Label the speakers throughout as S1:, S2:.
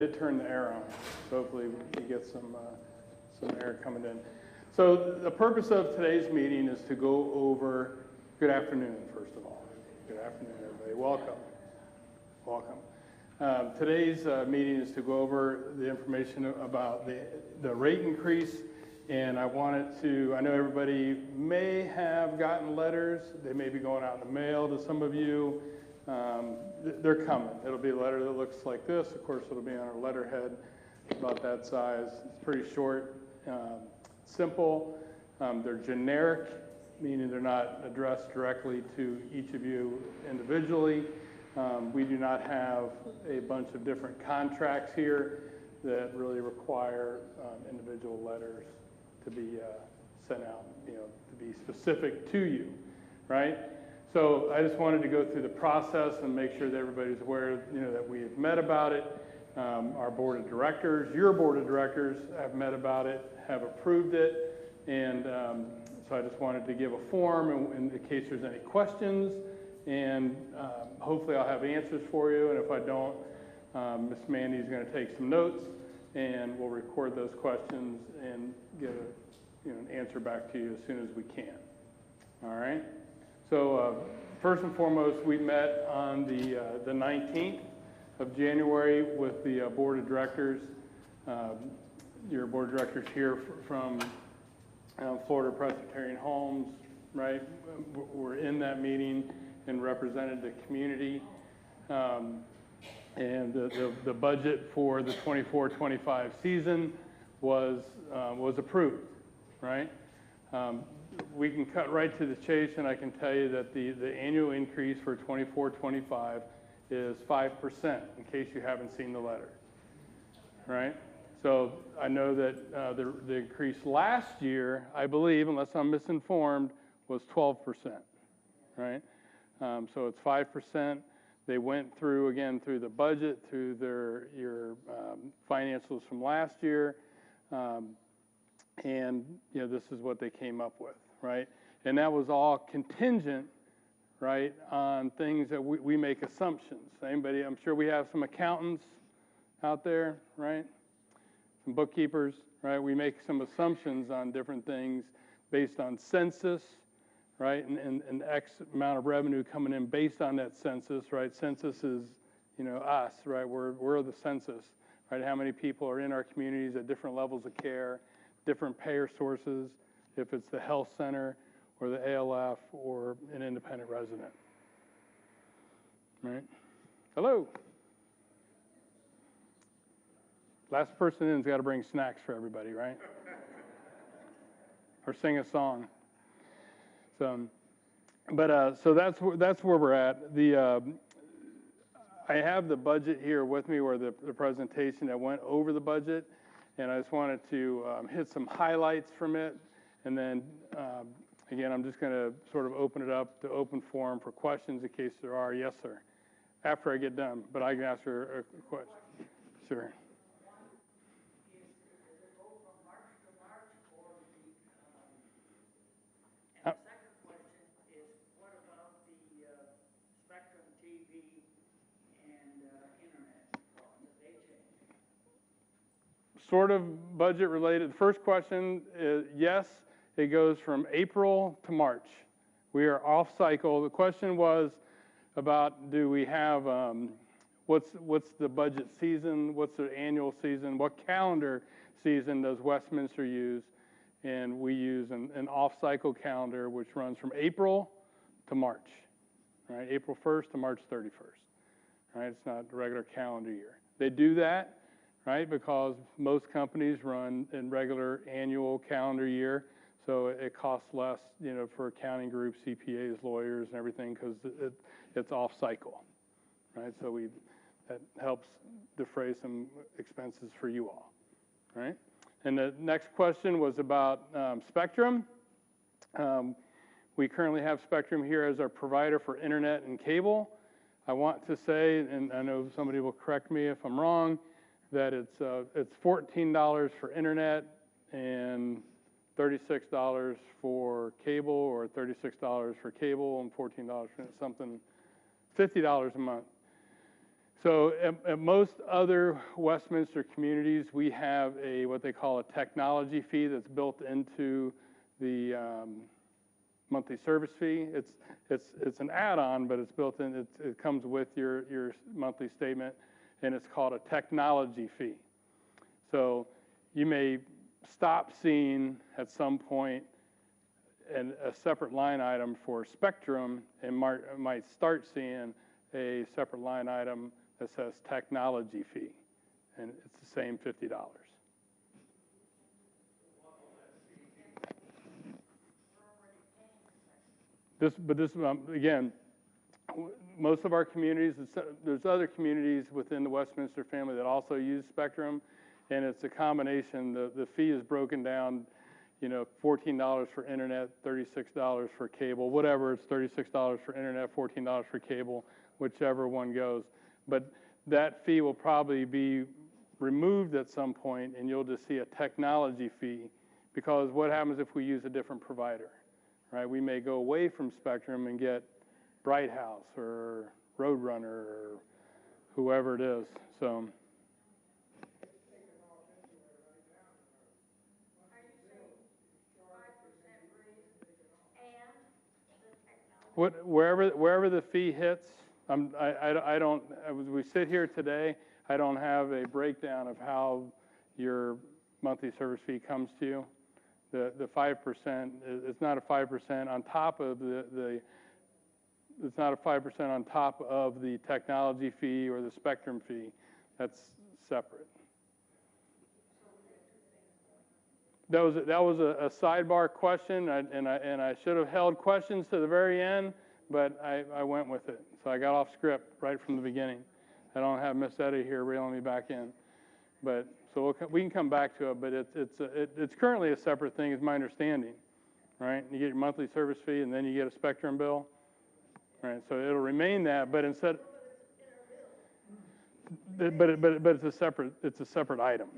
S1: did turn the air on, so hopefully we get some air coming in. So the purpose of today's meeting is to go over, good afternoon, first of all. Good afternoon, everybody. Welcome. Welcome. Today's meeting is to go over the information about the rate increase, and I know everybody may have gotten letters. They may be going out in the mail to some of you. They're coming. It'll be a letter that looks like this. Of course, it'll be on our letterhead, about that size. It's pretty short, simple. They're generic, meaning they're not addressed directly to each of you individually. We do not have a bunch of different contracts here that really require individual letters to be sent out, to be specific to you, right? So I just wanted to go through the process and make sure that everybody's aware, that we have met about it. Our board of directors, your board of directors have met about it, have approved it, and so I just wanted to give a form in case there's any questions, and hopefully I'll have answers for you, and if I don't, Miss Mandy's going to take some notes, and we'll record those questions and get an answer back to you as soon as we can. All right? So first and foremost, we met on the 19th of January with the board of directors. Your board of directors here from Florida Presbyterian Homes, right? We're in that meeting and represented the community. And the budget for the 24-25 season was approved, right? We can cut right to the chase, and I can tell you that the annual increase for 24-25 is 5%, in case you haven't seen the letter, right? So I know that the increase last year, I believe, unless I'm misinformed, was 12%, right? So it's 5%. They went through, again, through the budget, through your financials from last year, and this is what they came up with, right? And that was all contingent, right, on things that we make assumptions. Anybody, I'm sure we have some accountants out there, right? Some bookkeepers, right? We make some assumptions on different things based on census, right? And X amount of revenue coming in based on that census, right? Census is, us, right? We're the census, right? How many people are in our communities at different levels of care, different payer sources, if it's the health center or the ALF or an independent resident, right? Hello. Last person in's got to bring snacks for everybody, right? Or sing a song. So, but so that's where we're at. I have the budget here with me, or the presentation that went over the budget, and I just wanted to hit some highlights from it, and then again, I'm just going to sort of open it up to open forum for questions in case there are. Yes, sir. After I get done, but I can ask her a question. Sure. Sort of budget related. The first question is yes, it goes from April to March. We are off cycle. The question was about, do we have, what's the budget season? What's the annual season? What calendar season does Westminster use? And we use an off cycle calendar, which runs from April to March, right? April 1st to March 31st, right? It's not the regular calendar year. They do that, right? Because most companies run in regular annual calendar year, so it costs less, for accounting groups, CPAs, lawyers, and everything, because it's off cycle, right? So that helps defray some expenses for you all, right? And the next question was about Spectrum. We currently have Spectrum here as our provider for internet and cable. I want to say, and I know somebody will correct me if I'm wrong, that it's $14 for internet and $36 for cable, or $36 for cable and $14 for something, $50 a month. So at most other Westminster communities, we have what they call a technology fee that's built into the monthly service fee. It's an add-on, but it's built in. It comes with your monthly statement, and it's called a technology fee. So you may stop seeing at some point a separate line item for Spectrum, and might start seeing a separate line item that says technology fee, and it's the same $50. This again, most of our communities, there's other communities within the Westminster family that also use Spectrum, and it's a combination. The fee is broken down, $14 for internet, $36 for cable, whatever. It's $36 for internet, $14 for cable, whichever one goes. But that fee will probably be removed at some point, and you'll just see a technology fee, because what happens if we use a different provider, right? We may go away from Spectrum and get Bright House or Roadrunner or whoever it is. So. Wherever the fee hits, I don't. As we sit here today, I don't have a breakdown of how your monthly service fee comes to you. The 5%, it's not a 5% on top of it's not a 5% on top of the technology fee or the Spectrum fee. That's separate. That was a sidebar question, and I should have held questions to the very end, but I went with it. So I got off script right from the beginning. I don't have Miss Eddie here reeling me back in, but so we can come back to it. But it's currently a separate thing, is my understanding, right? You get your monthly service fee, and then you get a Spectrum bill, right? So it'll remain that, but instead, but it's a separate item.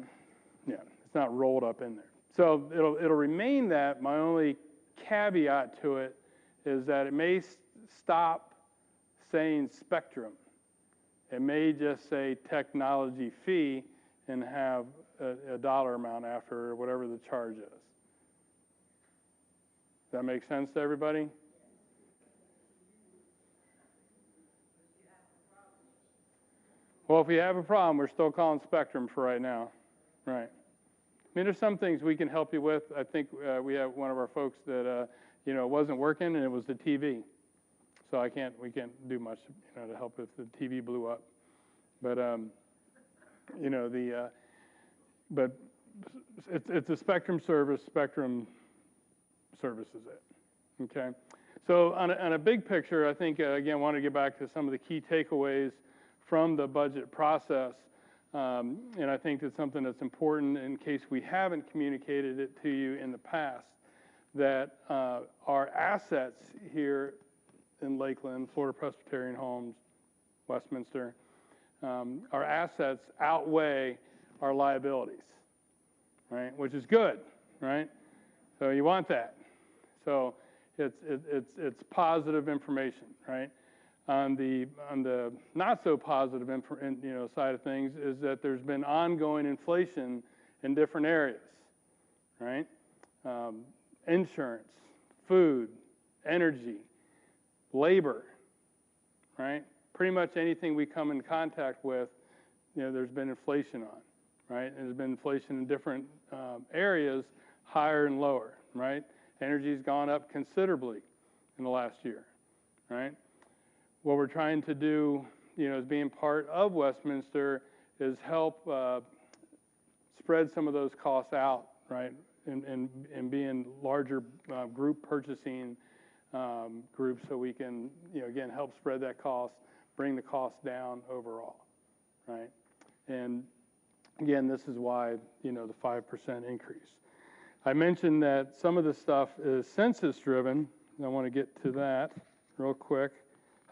S1: Yeah, it's not rolled up in there. So it'll remain that. My only caveat to it is that it may stop saying Spectrum. It may just say technology fee and have a dollar amount after, or whatever the charge is. Does that make sense to everybody? Well, if we have a problem, we're still calling Spectrum for right now. Right. I mean, there's some things we can help you with. I think we have one of our folks that, wasn't working, and it was the TV. So we can't do much, to help if the TV blew up. But, but it's a Spectrum service. Spectrum services it. Okay. So on a big picture, I think again, want to get back to some of the key takeaways from the budget process. And I think it's something that's important in case we haven't communicated it to you in the past, that our assets here in Lakeland, Florida Presbyterian Homes, Westminster, our assets outweigh our liabilities, right? Which is good, right? So you want that. So it's positive information, right? On the not so positive side of things is that there's been ongoing inflation in different areas, right? Insurance, food, energy, labor, right? Pretty much anything we come in contact with, there's been inflation on, right? And there's been inflation in different areas, higher and lower, right? Energy's gone up considerably in the last year, right? What we're trying to do, as being part of Westminster, is help spread some of those costs out, right, and be in larger group purchasing groups, so we can, again, help spread that cost, bring the cost down overall, right? And again, this is why, the 5% increase. I mentioned that some of the stuff is census-driven. I want to get to that real quick.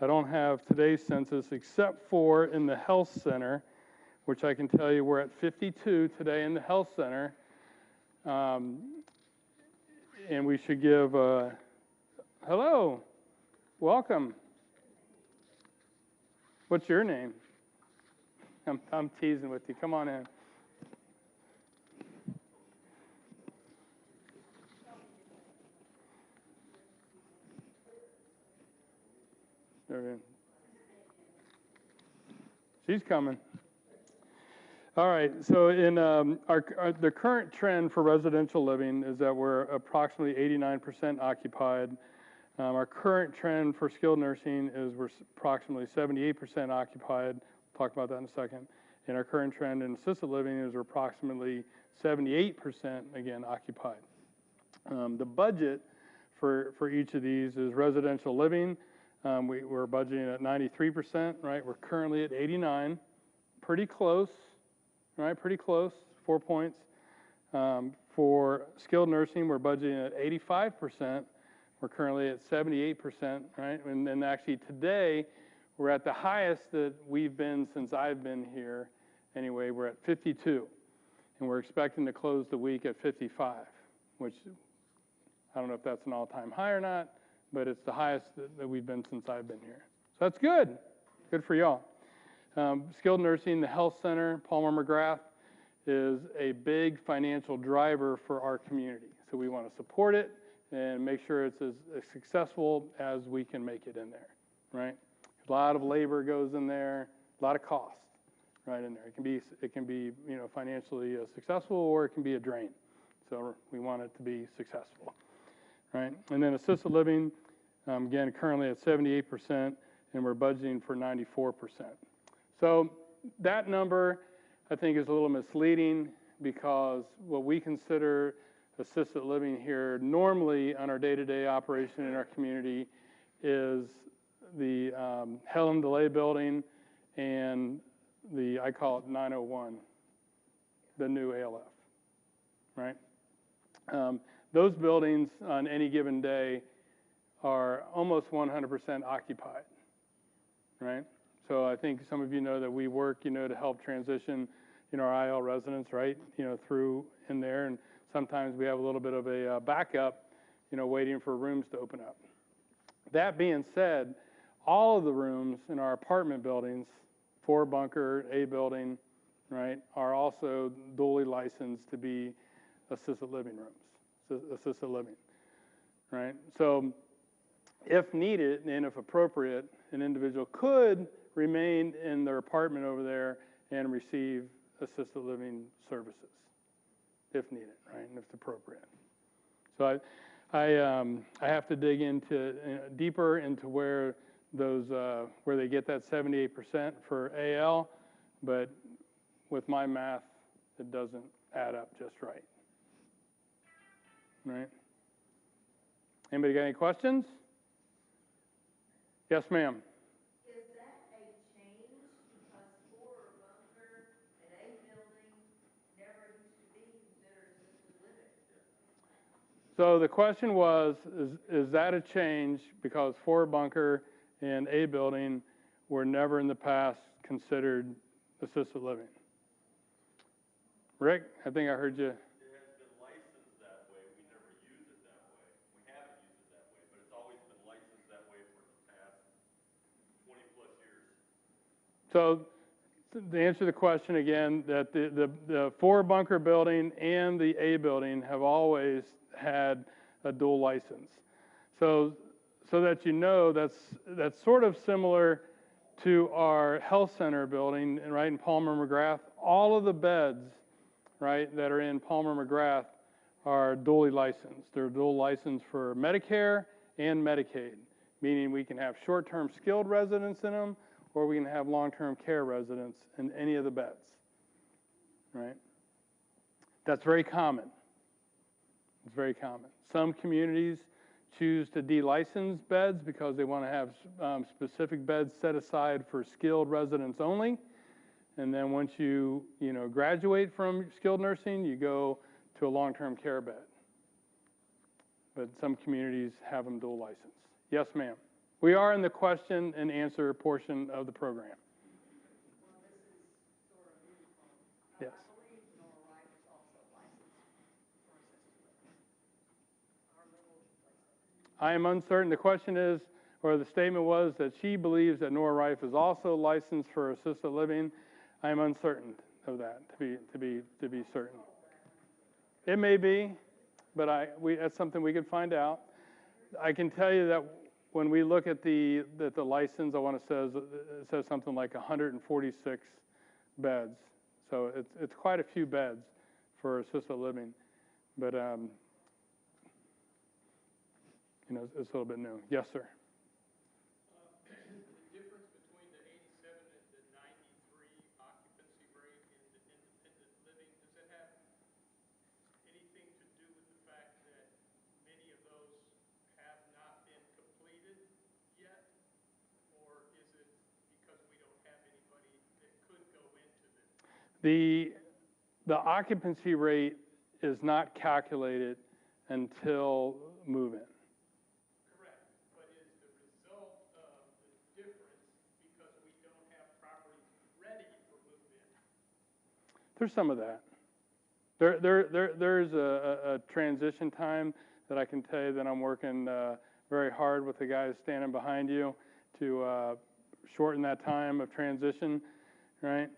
S1: I don't have today's census except for in the health center, which I can tell you we're at 52 today in the health center. And we should give hello, welcome. What's your name? I'm teasing with you. Come on in. There. She's coming. All right, so in the current trend for residential living is that we're approximately 89% occupied. Our current trend for skilled nursing is we're approximately 78% occupied. We'll talk about that in a second. And our current trend in assisted living is we're approximately 78%, again, occupied. The budget for each of these is residential living. We're budgeting at 93%, right? We're currently at 89, pretty close, right? Pretty close, 4 points. For skilled nursing, we're budgeting at 85%. We're currently at 78%, right? And then actually today, we're at the highest that we've been since I've been here. Anyway, we're at 52, and we're expecting to close the week at 55, which I don't know if that's an all-time high or not, but it's the highest that we've been since I've been here. So that's good. Good for y'all. Skilled nursing, the health center, Palmer McGrath, is a big financial driver for our community. So we want to support it and make sure it's as successful as we can make it in there, right? A lot of labor goes in there, a lot of cost, right in there. It can be financially successful, or it can be a drain. So we want it to be successful, right? And then assisted living, again, currently at 78%, and we're budgeting for 94%. So that number, I think, is a little misleading, because what we consider assisted living here normally on our day-to-day operation in our community is the Helen DeLay building and I call it 901, the new ALF, right? Those buildings on any given day are almost 100% occupied, right? So I think some of you know that we work, to help transition, our IL residents, right, through in there, and sometimes we have a little bit of a backup, waiting for rooms to open up. That being said, all of the rooms in our apartment buildings, 4-bunker, A building, right, are also duly licensed to be assisted living rooms, assisted living, right? So if needed and if appropriate, an individual could remain in their apartment over there and receive assisted living services if needed, right, and if appropriate. So I have to dig into deeper into where those where they get that 78% for AL, but with my math, it doesn't add up just right. Right? Anybody got any questions? Yes, ma'am.
S2: Is that a change because 4-bunker and A building never used to be considered assisted living?
S1: So the question was, is that a change because 4-bunker and A building were never in the past considered assisted living? Rick, I think I heard you.
S3: It has been licensed that way. We never use it that way. We haven't used it that way, but it's always been licensed that way for the past 20 plus years.
S1: So to answer the question again, that the 4-bunker building and the A building have always had a dual license. So that that's sort of similar to our health center building, right, in Palmer McGrath. All of the beds, right, that are in Palmer McGrath are dually licensed. They're dual licensed for Medicare and Medicaid, meaning we can have short-term skilled residents in them, or we can have long-term care residents in any of the beds, right? That's very common. It's very common. Some communities choose to de-license beds because they want to have specific beds set aside for skilled residents only. And then once you graduate from skilled nursing, you go to a long-term care bed. But some communities have them dual licensed. Yes, ma'am. We are in the question and answer portion of the program.
S2: Well, this is sort of uniform.
S1: Yes.
S2: I believe Nora Wright is also licensed for assisted living. Our little place.
S1: I am uncertain. The question is, or the statement was, that she believes that Nora Rife is also licensed for assisted living. I'm uncertain of that, to be certain. It may be, but that's something we could find out. I can tell you that when we look at the license, I want to it says something like 146 beds. So it's quite a few beds for assisted living, but you know, it's a little bit new. Yes, sir.
S4: The difference between the 87 and the 93 occupancy rate in the independent living, does it have anything to do with the fact that many of those have not been completed yet? Or is it because we don't have anybody that could go into them?
S1: The occupancy rate is not calculated until move-in.
S4: Correct, but is the result of the difference because we don't have properties ready for move-in?
S1: There's some of that. There's a transition time that I can tell you that I'm working very hard with the guys standing behind you to shorten that time of transition, right?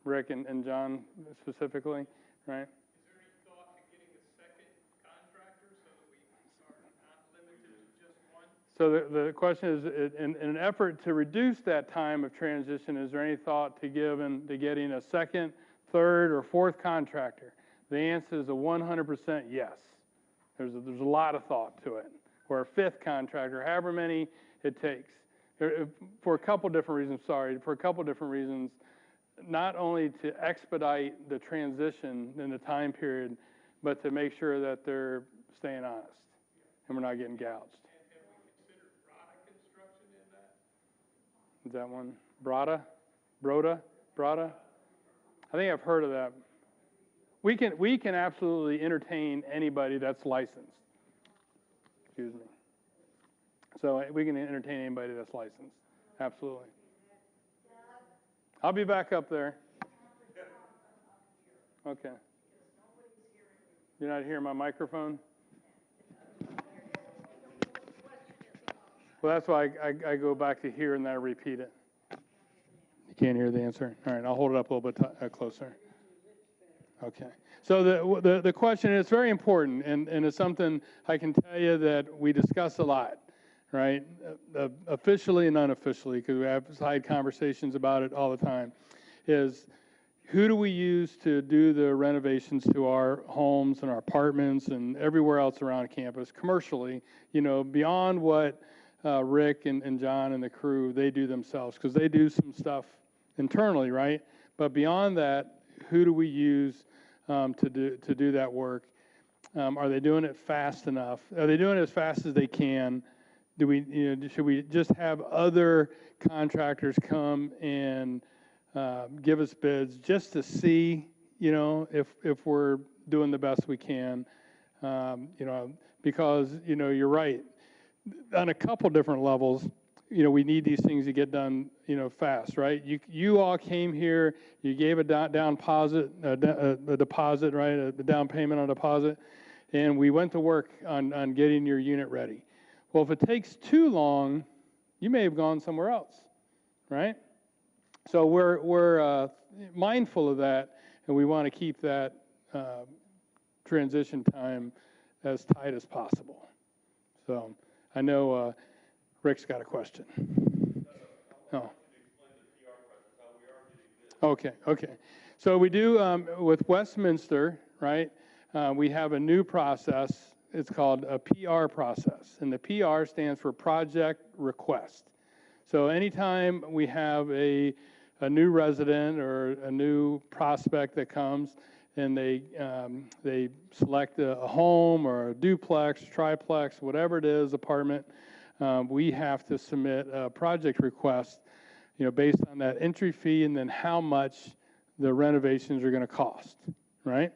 S1: Rick and John specifically, right?
S4: Is there any thought to getting a second contractor so that we are not limited to just one?
S1: So the question is, in an effort to reduce that time of transition, is there any thought to getting a second, third, or fourth contractor? The answer is a 100% yes. There's a lot of thought to it. Or a fifth contractor, however many it takes. For a couple different reasons, not only to expedite the transition in the time period, but to make sure that they're staying honest and we're not getting gouged.
S4: And have we considered Brada construction in that?
S1: Is that one? Brada? I think I've heard of that. We can absolutely entertain anybody that's licensed. Excuse me. So we can entertain anybody that's licensed. Absolutely. I'll be back up there. Okay. You're not hearing my microphone? Well, that's why I go back to here and then I repeat it. You can't hear the answer? All right, I'll hold it up a little bit closer. Okay. So the question is very important, and it's something I can tell you that we discuss a lot, right? Officially and unofficially, because we have side conversations about it all the time, is who do we use to do the renovations to our homes and our apartments and everywhere else around campus commercially, you know, beyond what Rick and John and the crew, they do themselves, because they do some stuff internally, right? But beyond that, who do we use to do that work? Are they doing it fast enough? Are they doing it as fast as they can? Should we just have other contractors come and give us bids just to see, you know, if we're doing the best we can? You know, because, you know, you're right. On a couple different levels, you know, we need these things to get done, you know, fast, right? You all came here, you gave a deposit, right, a down payment on deposit, and we went to work on getting your unit ready. Well, if it takes too long, you may have gone somewhere else, right? So we're mindful of that, and we want to keep that transition time as tight as possible. So I know Rick's got a question. Oh. Okay. So we do with Westminster, right? We have a new process. It's called a PR process, and the PR stands for Project Request. So anytime we have a new resident or a new prospect that comes, and they select a home or a duplex, triplex, whatever it is, apartment, we have to submit a project request, you know, based on that entry fee and then how much the renovations are going to cost, right?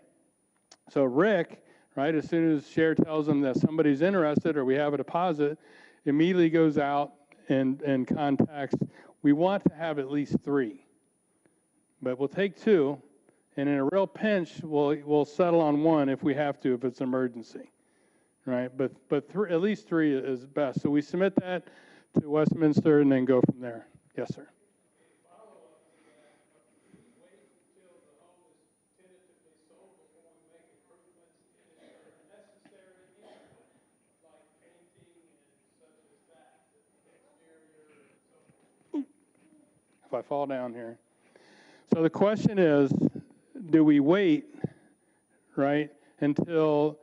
S1: So Rick, right, as soon as Cher tells them that somebody's interested or we have a deposit, immediately goes out and contacts. We want to have at least 3, but we'll take 2, and in a real pinch, we'll settle on 1 if we have to, if it's an emergency. Right, but at least 3 is best. So we submit that to Westminster and then go from there. Yes, sir. if I fall down here. So the question is, do we wait, right, until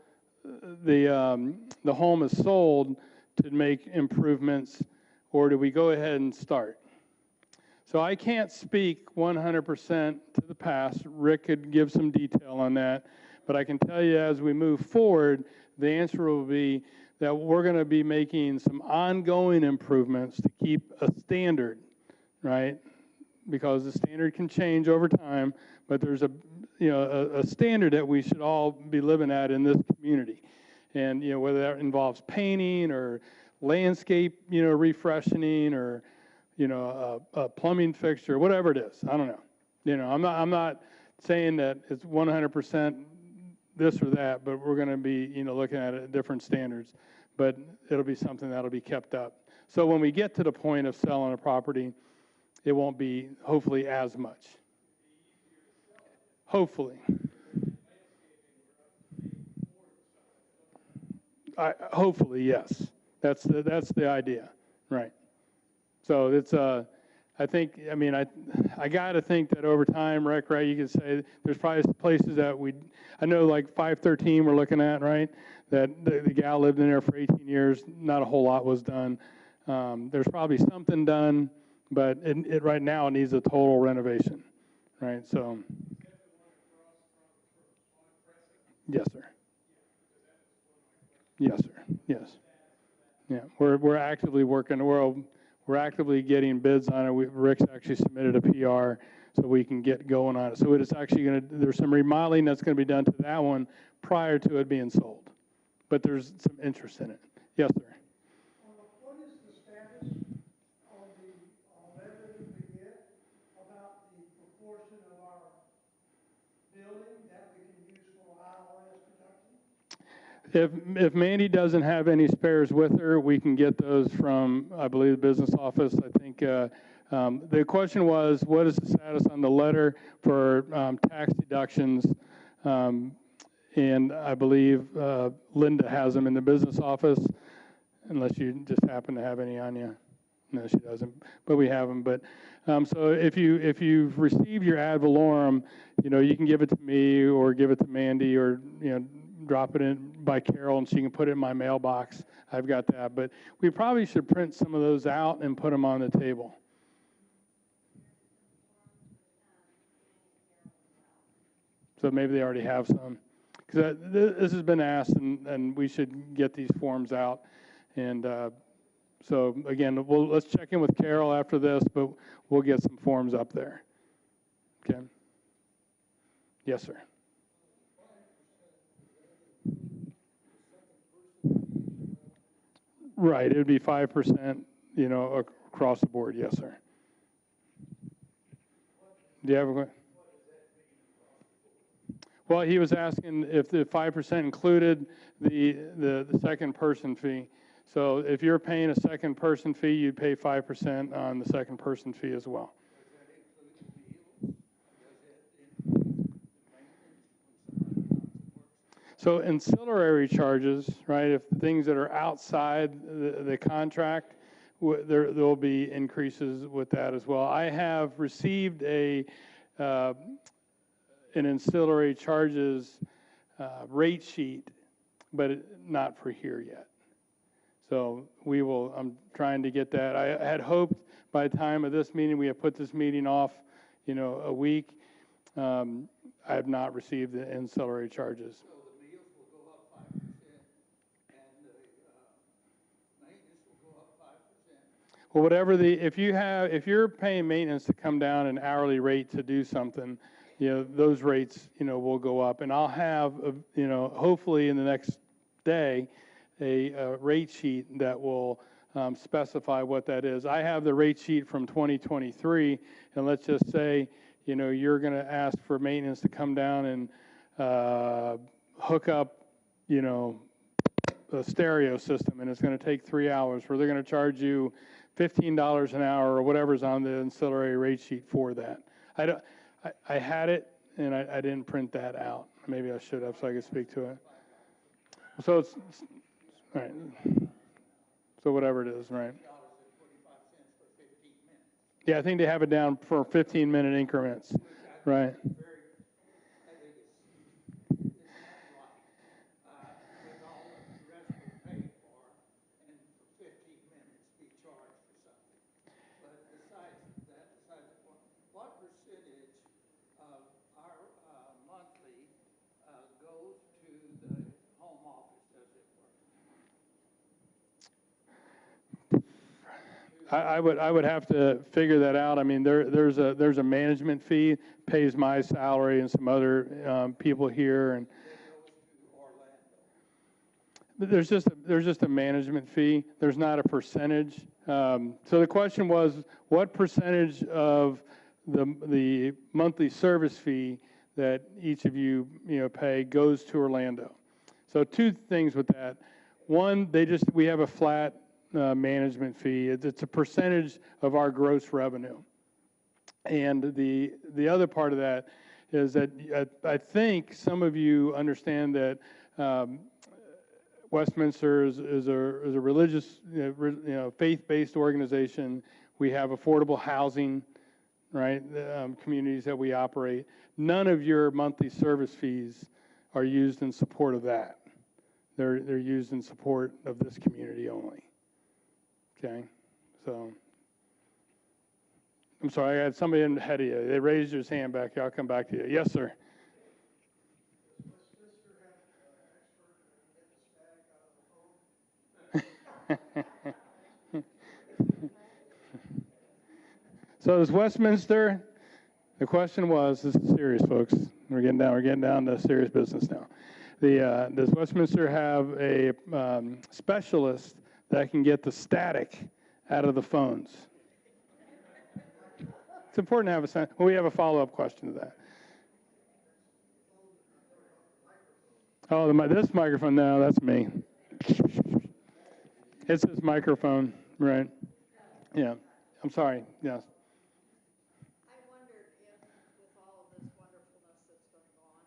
S1: the home is sold to make improvements, or do we go ahead and start? So I can't speak 100% to the past. Rick could give some detail on that, but I can tell you as we move forward, the answer will be that we're going to be making some ongoing improvements to keep a standard, right? Because the standard can change over time, but there's a standard that we should all be living at in this community. And, whether that involves painting or landscape, refreshing or, a plumbing fixture, whatever it is, I don't know. I'm not saying that it's 100% this or that, but we're going to be, looking at it at different standards. But it'll be something that'll be kept up. So when we get to the point of selling a property, it won't be, hopefully, as much. Hopefully. Hopefully, yes. That's the idea, right? So it's I got to think that over time, Rick, right, you could say there's probably places that I know like 513 we're looking at, right, that the gal lived in there for 18 years, not a whole lot was done. There's probably something done, but it right now needs a total renovation, right, so. Yes, sir. Yes, sir, yes. Yeah, we're actively working, we're actively getting bids on it. Rick's actually submitted a PR so we can get going on it. So it's actually there's some remodeling that's going to be done to that one prior to it being sold. But there's some interest in it. Yes, sir.
S5: What is the status on the evidence we get about the proportion of our building that we can use for IRS production?
S1: If Mandy doesn't have any spares with her, we can get those from, I believe, the business office. I think the question was, what is the status on the letter for tax deductions? And I believe Linda has them in the business office, unless you just happen to have any on you. No, she doesn't, but we have them. But so if you've received your ad valorem, you can give it to me or give it to Mandy or drop it in by Carol and she can put it in my mailbox. I've got that. But we probably should print some of those out and put them on the table. So maybe they already have some. Because this has been asked and we should get these forms out. And so again, let's check in with Carol after this, but we'll get some forms up there. Okay? Yes, sir. Right, it would be 5%, across the board. Yes, sir. Do you have a question? Well, he was asking if the 5% included the second person fee. So if you're paying a second person fee, you'd pay 5% on the second person fee as well. So ancillary charges, right, if things that are outside the contract, there will be increases with that as well. I have received an ancillary charges rate sheet, but not for here yet. So I'm trying to get that. I had hoped by the time of this meeting, we have put this meeting off, a week. I have not received the ancillary charges. Well, whatever if you're paying maintenance to come down an hourly rate to do something, those rates, will go up. And I'll have, hopefully in the next day, a rate sheet that will specify what that is. I have the rate sheet from 2023, and let's just say, you're going to ask for maintenance to come down and hook up, a stereo system, and it's going to take 3 hours, where they're going to charge you $15 an hour or whatever's on the ancillary rate sheet for that. I had it, and I didn't print that out. Maybe I should have so I could speak to it. So it's all right. So whatever it is, right? Yeah, I think they have it down for 15-minute increments, right?
S6: I think it's not right, with all the rest we pay for, and for 15 minutes be charged for something. But besides that, what percentage of our monthly goes to the home office, as it were?
S1: I would have to figure that out. I mean, there's a management fee, pays my salary and some other people here, and
S6: That goes to Orlando.
S1: there's just a management fee. There's not a percentage. So the question was, what percentage of the monthly service fee that each of you pay goes to Orlando? So two things with that. One, we have a flat management fee. It's a percentage of our gross revenue. And the other part of that is that I think some of you understand that Westminster is a religious, faith-based organization. We have affordable housing, right? Communities that we operate. None of your monthly service fees are used in support of that. They're used in support of this community only. Okay, so I'm sorry, I had somebody ahead of you. They raised his hand back here. I'll come back to you. Yes, sir. So does Westminster, the question was, this is serious, folks. We're getting down to serious business now. Does Westminster have a specialist that can get the static out of the phones? It's important to have we have a follow-up question to that. Oh, this microphone, no, that's me. It's this microphone, right? Yeah, I'm sorry, yes.
S2: I wondered if, with all of this wonderfulness that's going on,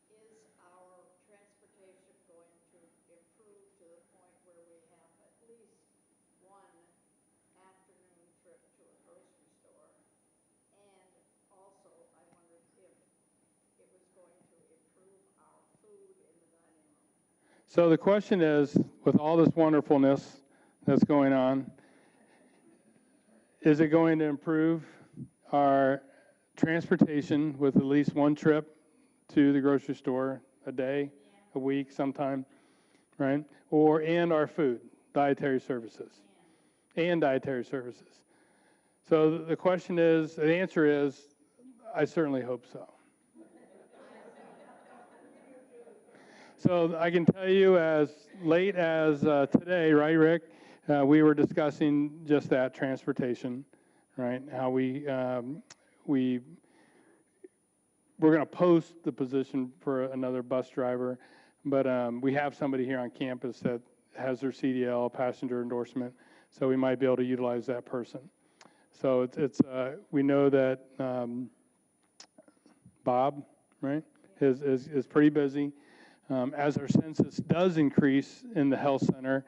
S2: is our transportation going to improve to the point where we have at least one afternoon trip to a grocery store? And also, I wondered if it was going to improve our food in the dining room.
S1: So the question is, with all this wonderfulness that's going on, is it going to improve our transportation with at least one trip to the grocery store a day, a week, sometime, right? And our food, dietary services, and dietary services. So the question is, the answer is, I certainly hope so. So I can tell you, as late as today, right, Rick? We were discussing just that, transportation, right? How we're going to post the position for another bus driver, but we have somebody here on campus that has their CDL, passenger endorsement, so we might be able to utilize that person. So we know that Bob, right, is pretty busy. As our census does increase in the health center,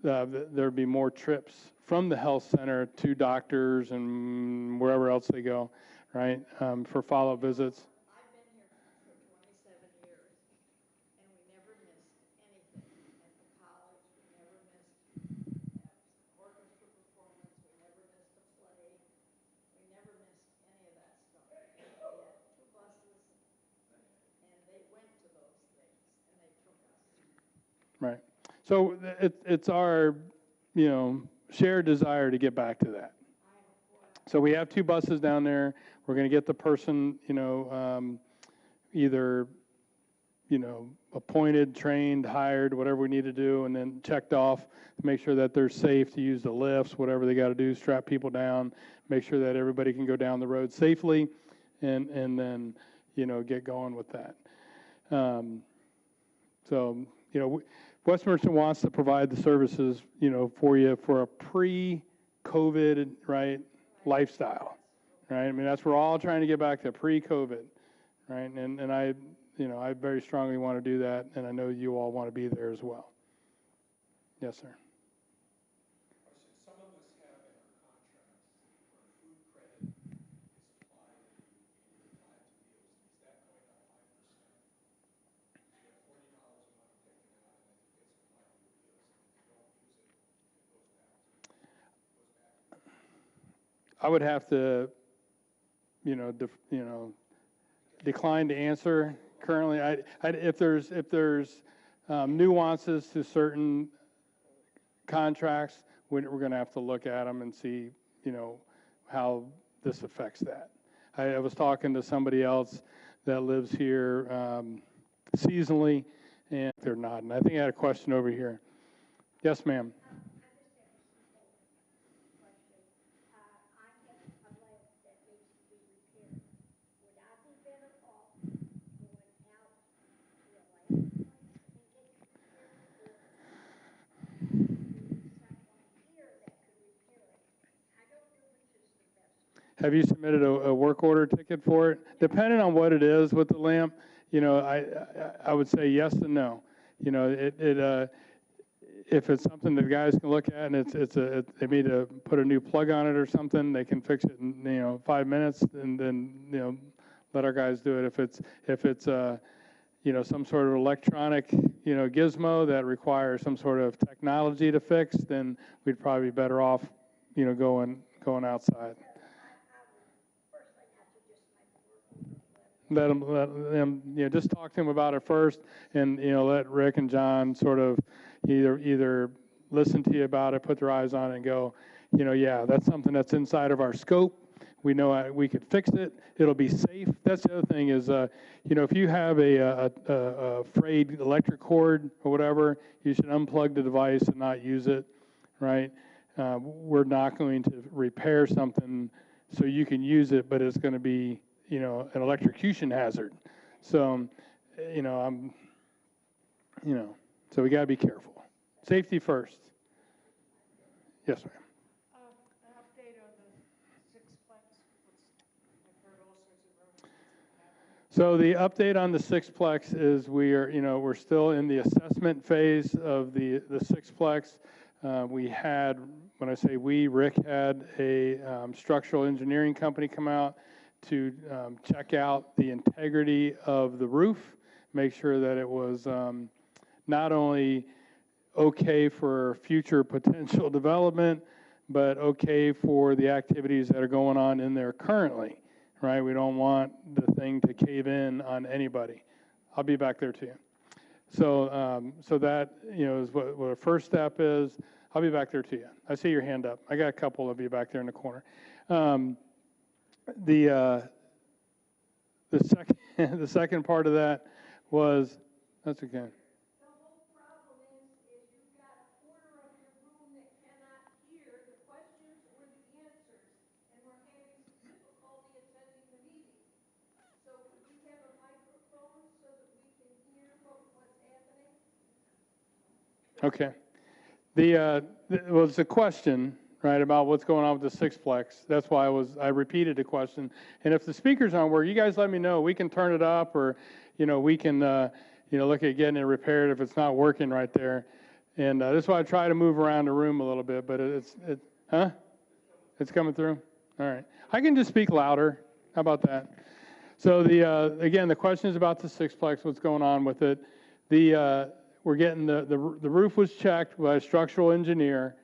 S1: there'll be more trips from the health center to doctors and wherever else they go, right, for follow-up visits.
S2: I've been here for 27 years, and we never missed anything at the college. We never missed orchestra performance. We never missed a play. We never missed any of that stuff. We had 2 buses, and they went to those things, and they took us.
S1: Right. So it's our, shared desire to get back to that. So we have 2 buses down there. We're going to get the person, either, appointed, trained, hired, whatever we need to do, and then checked off to make sure that they're safe to use the lifts, whatever they got to do, strap people down, make sure that everybody can go down the road safely, and then, get going with that. Westminster wants to provide the services, for you for a pre-COVID, right, lifestyle, right? I mean, we're all trying to get back to pre-COVID, right? And I very strongly want to do that, and I know you all want to be there as well. Yes, sir.
S7: Some of us have in our contracts for food
S1: I would have to, decline to answer currently. If there's nuances to certain contracts, we're going to have to look at them and see, how this affects that. I was talking to somebody else that lives here seasonally, and they're nodding. I think I had a question over here. Yes, ma'am. Have you submitted a work order ticket for it? Depending on what it is with the lamp, I would say yes and no. If it's something that guys can look at and they need to put a new plug on it or something, they can fix it in 5 minutes, and then let our guys do it. If it's some sort of electronic gizmo that requires some sort of technology to fix, then we'd probably be better off going outside. Let them, just talk to them about it first, and let Rick and John sort of either listen to you about it, put their eyes on it, and go, yeah, that's something that's inside of our scope. We know we could fix it. It'll be safe. That's the other thing is, if you have a frayed electric cord or whatever, you should unplug the device and not use it, right? We're not going to repair something so you can use it, but it's going to be an electrocution hazard. So, so we got to be careful. Safety first. Yes, ma'am.
S2: An update on the sixplex. I've heard all sorts of rumors.
S1: So the update on the sixplex is we're still in the assessment phase of the sixplex. We had, when I say we, Rick had a structural engineering company come out to check out the integrity of the roof, make sure that it was not only okay for future potential development, but okay for the activities that are going on in there currently, right? We don't want the thing to cave in on anybody. I'll be back there too. So, so that is what our first step is. I'll be back there to you. I see your hand up. I got a couple of you back there in the corner. The second part of that was, that's okay.
S2: The whole problem is you've got a quarter of your room that cannot hear the questions or the answers, and we're having some difficulty attending the meeting. So could you have a microphone so that we can hear what's happening?
S1: Okay. Well, it's a question, right, about what's going on with the sixplex. That's why I repeated the question. And if the speakers aren't working, you guys let me know. We can turn it up, or we can look at getting it repaired if it's not working right there. And this is why I try to move around the room a little bit. But it's coming through. All right. I can just speak louder. How about that? So again, the question is about the sixplex. What's going on with it? We're getting the roof was checked by a structural engineer.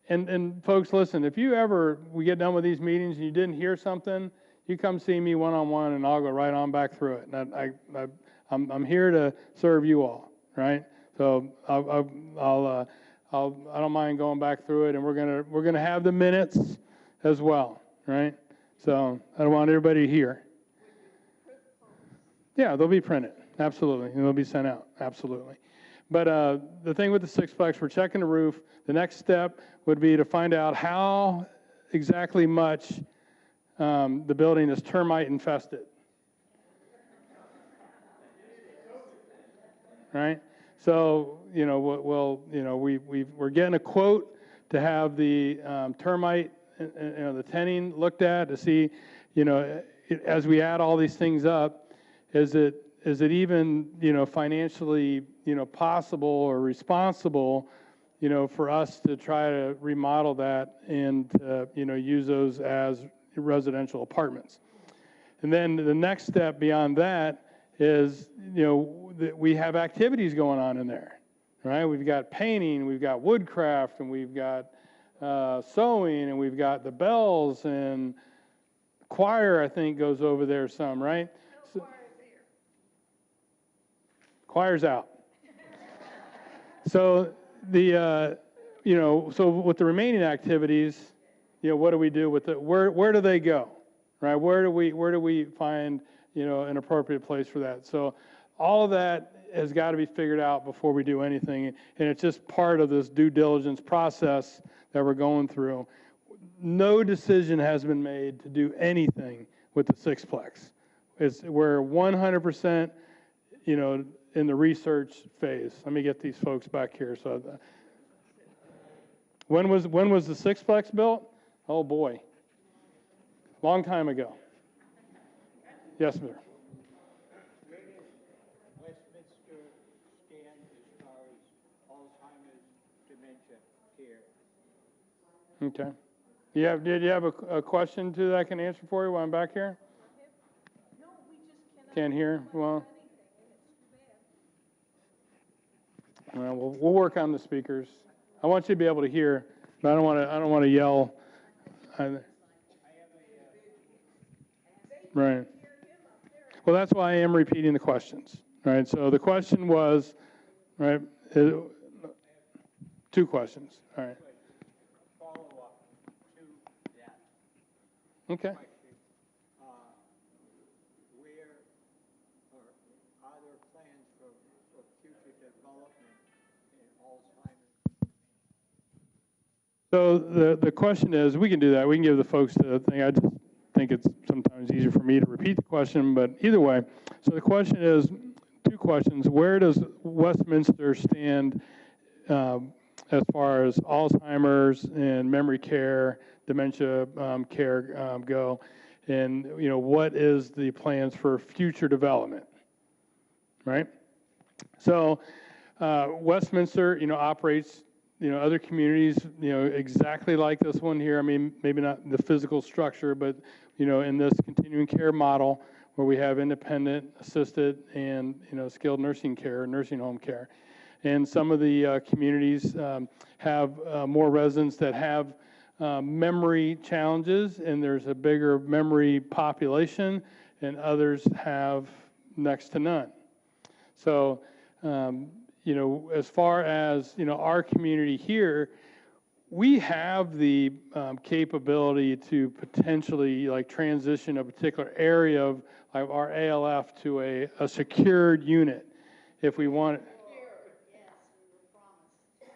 S1: And folks, listen, if we get done with these meetings and you didn't hear something, you come see me one-on-one and I'll go right on back through it. And I'm here to serve you all, right? So I don't mind going back through it, and we're gonna have the minutes as well, right? So I don't want everybody here. Yeah, they'll be printed, absolutely, and they'll be sent out, absolutely. But the thing with the sixplex, we're checking the roof. The next step would be to find out how exactly much the building is termite infested. Right? So, we're getting a quote to have the termite, the tenning looked at to see, as we add all these things up, is it even, financially, possible or responsible, for us to try to remodel that and, use those as residential apartments. And then the next step beyond that is, we have activities going on in there, right? We've got painting, we've got woodcraft, and we've got sewing, and we've got the bells, and choir, I think, goes over there some, right? So, choir's out. So so with the remaining activities, what do we do with it? Where do they go, right? Where do we find, an appropriate place for that? So all of that has got to be figured out before we do anything, and it's just part of this due diligence process that we're going through. No decision has been made to do anything with the sixplex. We're 100%, in the research phase. Let me get these folks back here. So, when was the sixplex built? Oh boy, long time ago. Yes, sir.
S6: Where does Westminster stand as far as Alzheimer's dementia care?
S1: Okay. Did you have a question that I can answer for you while I'm back here?
S2: No, we just cannot.
S1: Can't hear? Well,
S2: Anything, and it's too bad.
S1: we'll work on the speakers. I want you to be able to hear, but I don't want to yell. Right. Well, that's why I am repeating the questions. Right. So the question was, right, 2 questions. All right.
S6: Follow-up to that
S1: Okay.
S6: question. Where are there plans for future development in Alzheimer's?
S1: So the question is, we can do that. We can give the folks the thing. I just think it's sometimes easier for me to repeat the question, but either way. So the question is, 2 questions. Where does Westminster stand as far as Alzheimer's and memory care, dementia care go? And, what is the plans for future development, right? So Westminster, operates, other communities, exactly like this one here. I mean, maybe not the physical structure, but, in this continuing care model where we have independent, assisted, and, skilled nursing care, nursing home care. And some of the communities have more residents that have memory challenges, and there's a bigger memory population, and others have next to none. So, as far as, our community here, we have the capability to potentially transition a particular area of our ALF to a secured unit if we want it.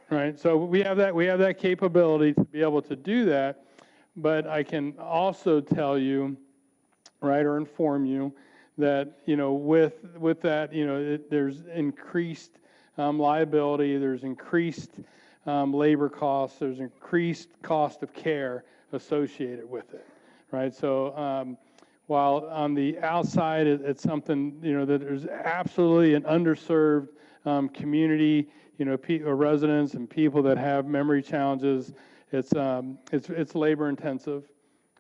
S1: Right, so we have that capability to be able to do that, but I can also tell you, right, or inform you that, with that, there's increased liability, there's increased labor costs, there's increased cost of care associated with it, right? So while on the outside it's something, that there's absolutely an underserved community, residents and people that have memory challenges, it's labor intensive,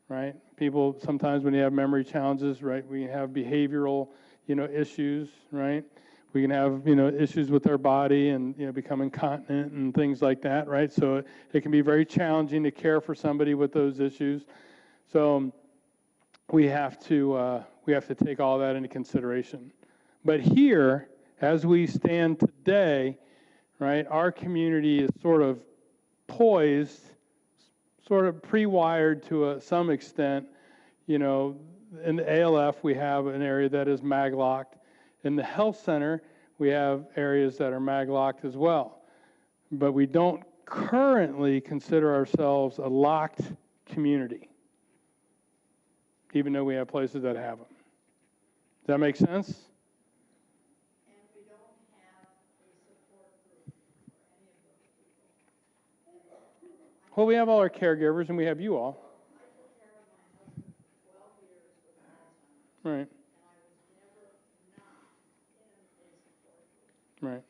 S1: right? People sometimes when you have memory challenges, right, we have behavioral, issues, right? We can have, issues with our body and, become incontinent and things like that, right? So it can be very challenging to care for somebody with those issues. So we have to take all that into consideration. But here, as we stand today, right, our community is sort of poised, sort of pre-wired to some extent. In the ALF, we have an area that is mag-locked. In the health center, we have areas that are mag-locked as well. But we don't currently consider ourselves a locked community, even though we have places that have them. Does that make sense?
S2: And we don't have a support group for any of those people.
S1: Well, we have all our caregivers, and we have you all.
S2: I took care of my husband for 12 years with Alzheimer's.
S1: Right.
S2: And I was never not in a support group.
S1: Right.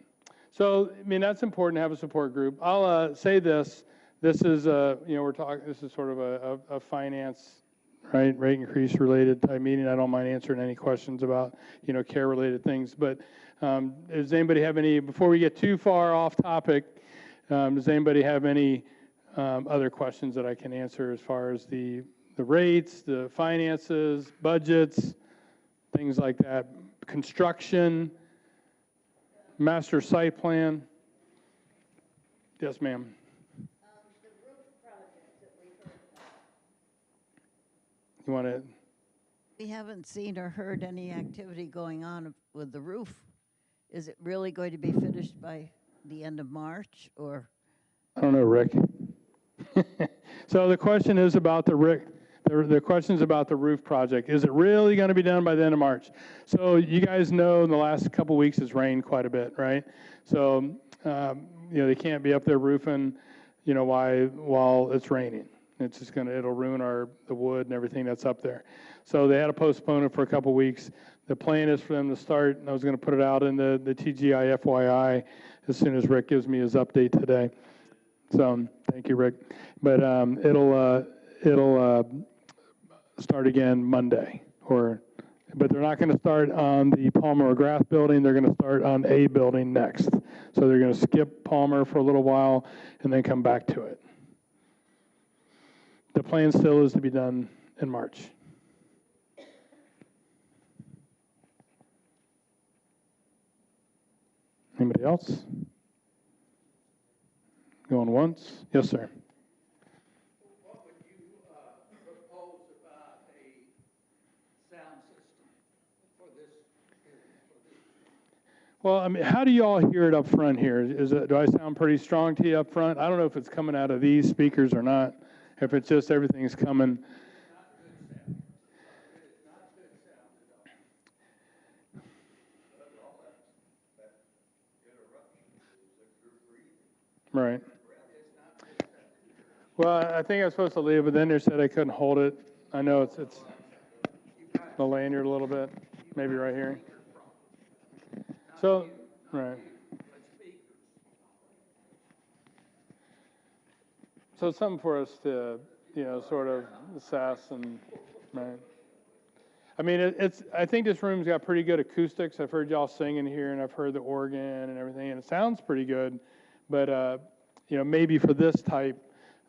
S1: So, that's important to have a support group. I'll say this. This is, we're talking, this is sort of a finance, right, rate increase related type meeting. I don't mind answering any questions about, care related things. But does anybody have any, before we get too far off topic, does anybody have any other questions that I can answer as far as the rates, the finances, budgets, things like that, construction, master site plan. Yes, ma'am.
S2: The roof project that we heard about.
S1: You want to,
S7: We haven't seen or heard any activity going on with the roof. Is it really going to be finished by the end of March, or?
S1: I don't know, Rick. So the question is about the question's about the roof project. Is it really going to be done by the end of March? So you guys know in the last couple weeks it's rained quite a bit, right? So, they can't be up there roofing, while it's raining. It's just it'll ruin the wood and everything that's up there. So they had to postpone it for a couple weeks. The plan is for them to start, and I was going to put it out in the TGI FYI as soon as Rick gives me his update today. So thank you, Rick. But it'll start again Monday, but they're not going to start on the Palmer McGrath building. They're going to start on A building next. So they're going to skip Palmer for a little while and then come back to it. The plan still is to be done in March. Anybody else? Going once? Yes, sir.
S6: What would you propose about a sound system for this?
S1: Well, I mean, how do you all hear it up front here? Do I sound pretty strong to you up front? I don't know if it's coming out of these speakers or not, if it's just everything's coming. Right. Well, I think I was supposed to leave, but then they said I couldn't hold it. I know it's the lanyard a little bit, maybe right here. So, right. So it's something for us to, sort of assess and, right. I mean, I think this room's got pretty good acoustics. I've heard y'all singing here, and I've heard the organ and everything, and it sounds pretty good. But, maybe for this type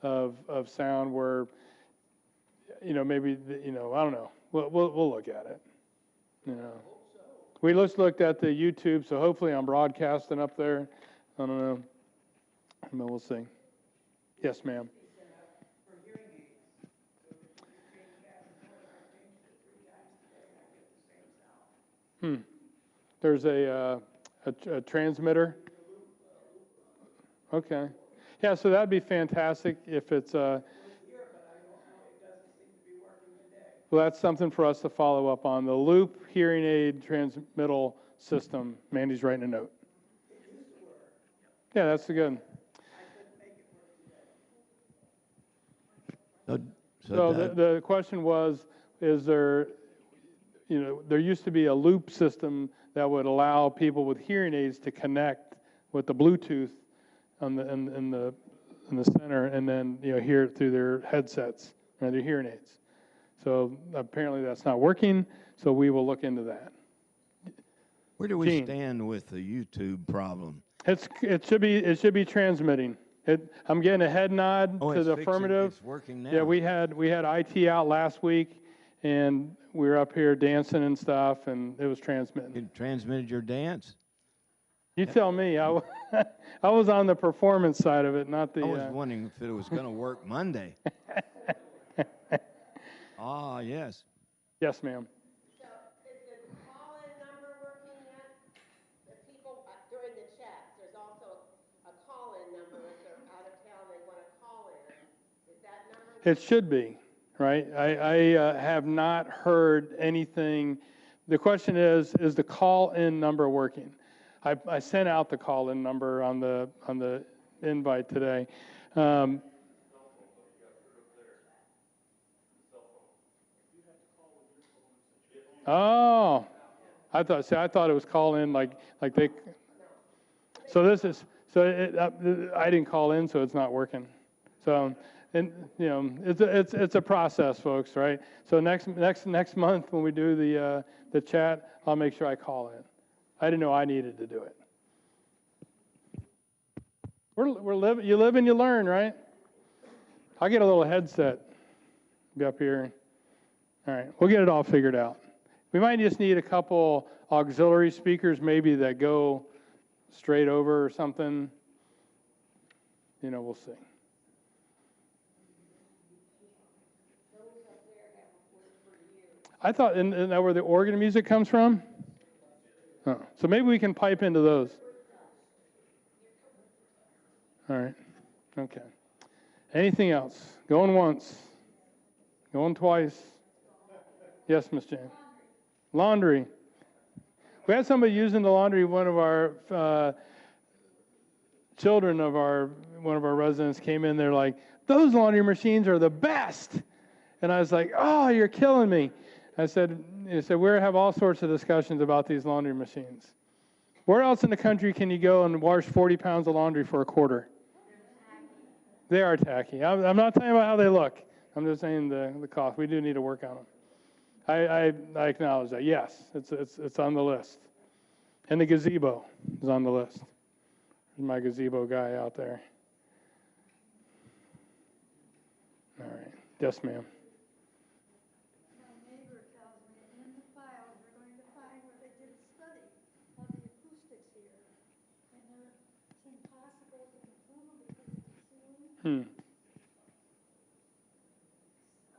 S1: of sound where, maybe, I don't know. We'll look at it, We just looked at the YouTube, so hopefully I'm broadcasting up there. I don't know. We'll see. Yes, ma'am. There's a transmitter. Okay. Yeah, so that'd be fantastic if it's well, that's something for us to follow up on. The Loop hearing aid transmittal system. Mandy's writing a note. Yeah, that's good. So the question was, is there, there used to be a Loop system that would allow people with hearing aids to connect with the Bluetooth in the center, and then hear it through their headsets or their hearing aids. So apparently that's not working. So we will look into that.
S8: Where do we
S1: Gene.
S8: stand with the YouTube problem?
S1: It should be transmitting. I'm getting a head nod to the affirmative.
S8: It's working now.
S1: Yeah, we had IT out last week, and we were up here dancing and stuff, and it was transmitting.
S8: You transmitted your dance?
S1: You tell me. I was on the performance side of it, not the.
S8: I was wondering if it was going to work Monday. Ah, yes.
S1: Yes, ma'am.
S9: So is the call-in number working yet? The people during the chat, there's also a call-in number if they're out of town, they want to call in. Is that number?
S1: It should be, right? I have not heard anything. The question is the call-in number working? I sent out the call-in number on the invite today. Oh, I thought it was call-in like they. So this is I didn't call in, so it's not working. So it's a process, folks, right? So next month when we do the chat, I'll make sure I call in. I didn't know I needed to do it. We're living. You live and you learn, right? I'll get a little headset, be up here. All right, we'll get it all figured out. We might just need a couple auxiliary speakers maybe that go straight over or something. You know, we'll see. I thought, isn't that where the organ music comes from? Oh, so maybe we can pipe into those. All right, okay. Anything else? Going once, going twice. Yes, Miss Jane. Laundry. We had somebody using the laundry. One of our children of one of our residents came in there like, those laundry machines are the best. And I was like, oh, you're killing me. I said, we have all sorts of discussions about these laundry machines. Where else in the country can you go and wash 40 pounds of laundry for a quarter? They are tacky. I'm not talking about how they look. I'm just saying the cost. We do need to work on them. I acknowledge that. Yes, it's on the list. And the gazebo is on the list. There's my gazebo guy out there. All right. Yes, ma'am.
S2: My neighbor tells me in the files we're going to find where they did a study of the acoustics here. And it's impossible to control them because of the ceiling.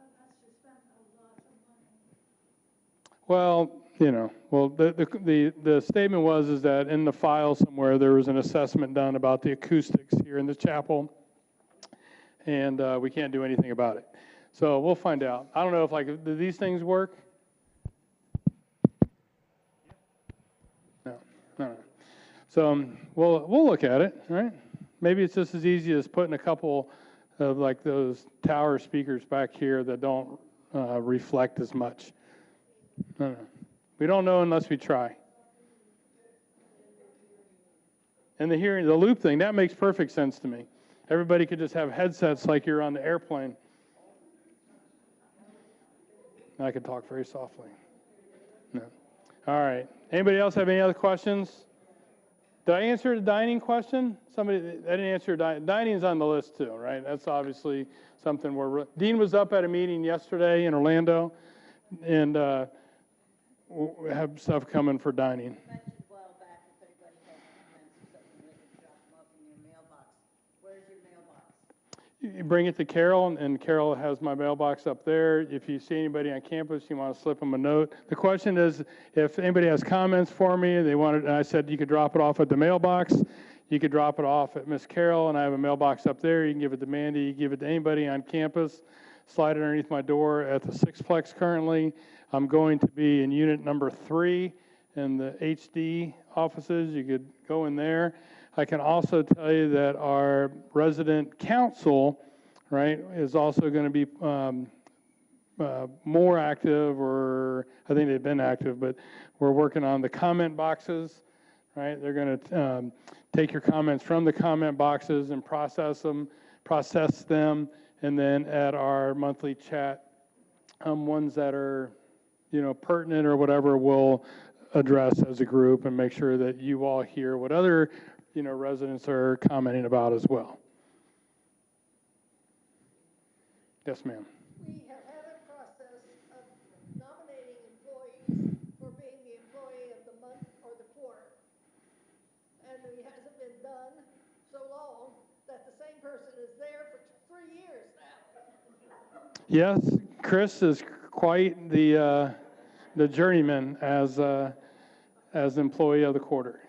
S2: Unless you spend a lot of money.
S1: Well, the statement was that in the file somewhere there was an assessment done about the acoustics here in the chapel, and we can't do anything about it. So we'll find out. I don't know if do these things work? No. So we'll look at it, right? Maybe it's just as easy as putting a couple of those tower speakers back here that don't reflect as much. No. We don't know unless we try. And the loop thing, that makes perfect sense to me. Everybody could just have headsets like you're on the airplane. I could talk very softly. No. All right. Anybody else have any other questions? Did I answer the dining question? I didn't answer dining. Dining's on the list too, right? That's obviously something Dean was up at a meeting yesterday in Orlando, and we have stuff coming for dining.
S7: You mentioned a while back if anybody had comments or something, they could drop them off in your mailbox. Where's your mailbox?
S1: You bring it to Carol, and Carol has my mailbox up there. If you see anybody on campus, you want to slip them a note. The question is, if anybody has comments for me, and I said you could drop it off at the mailbox. You could drop it off at Miss Carol, and I have a mailbox up there. You can give it to Mandy. You can give it to anybody on campus. Slide it underneath my door at the Sixplex currently. I'm going to be in unit number 3 in the HD offices. You could go in there. I can also tell you that our resident council, right, is also going to be more active, or I think they've been active, but we're working on the comment boxes, right? They're going to take your comments from the comment boxes and process them, and then at our monthly chat, ones that are pertinent or whatever, we'll address as a group and make sure that you all hear what other, residents are commenting about as well. Yes, ma'am.
S2: We have had a process of nominating employees for being the employee of the month or the quarter. And it hasn't been done so long that the same person is there for 3 years now.
S1: Yes, Chris is quite the journeyman as employee of the quarter.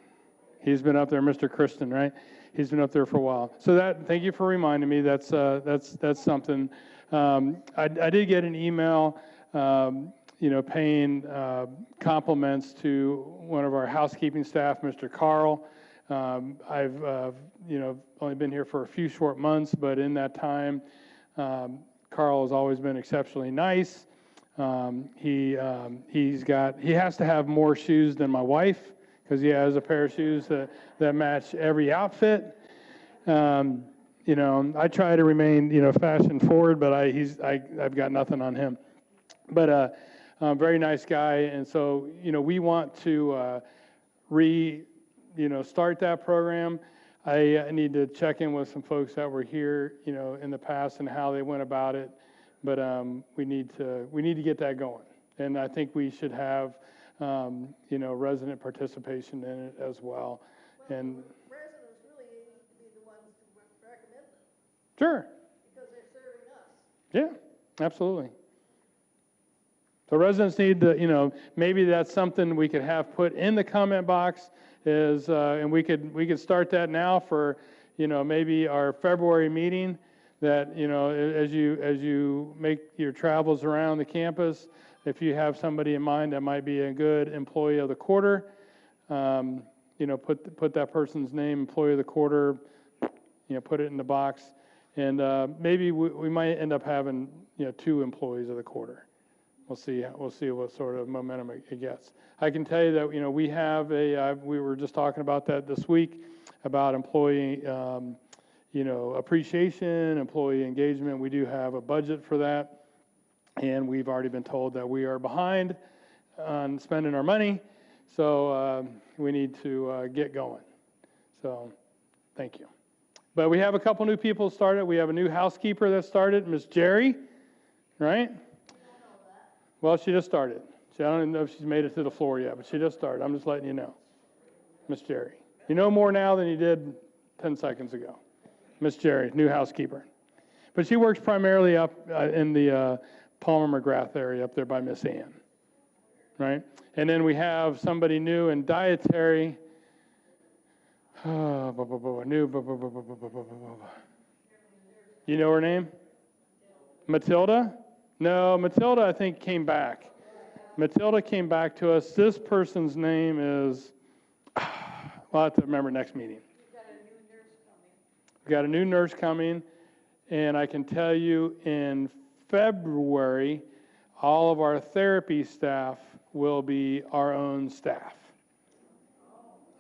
S1: He's been up there, Mr. Kristen, right? He's been up there for a while. So thank you for reminding me. That's something. I did get an email, paying compliments to one of our housekeeping staff, Mr. Carl. I've only been here for a few short months, but in that time, Carl has always been exceptionally nice. He has to have more shoes than my wife, because he has a pair of shoes that match every outfit. I try to remain, fashion forward, but I've got nothing on him. But very nice guy, and so we want to start that program. I need to check in with some folks that were here, in the past and how they went about it. But we need to get that going. And I think we should have, resident participation in it as well. And
S2: Residents really need to be the ones to recommend it,
S1: sure,
S2: because they're serving us.
S1: yeah, absolutely. So residents need to, maybe that's something we could have put in the comment box is, and we could start that now for, maybe our February meeting, that, as you make your travels around the campus, if you have somebody in mind that might be a good employee of the quarter, put that person's name, employee of the quarter, put it in the box. And maybe we might end up having, 2 employees of the quarter. We'll see what sort of momentum it gets. I can tell you that, we have we were just talking about that this week, about employee, appreciation, employee engagement. We do have a budget for that. And we've already been told that we are behind on spending our money. So we need to get going. So thank you. But we have a couple new people started. We have a new housekeeper that started, Miss Jerry, right? Well, she just started. I don't even know if she's made it to the floor yet, but she just started. I'm just letting you know. Miss Jerry. You know more now than you did 10 seconds ago. Miss Jerry, new housekeeper. But she works primarily up in the Palmer McGrath area up there by Miss Ann, right? And then we have somebody new in dietary. You know her name? Matilda? No, Matilda, I think, came back. Matilda came back to us. This person's name is, I'll have to remember next meeting. We've got a new nurse coming, and I can tell you in February, all of our therapy staff will be our own staff.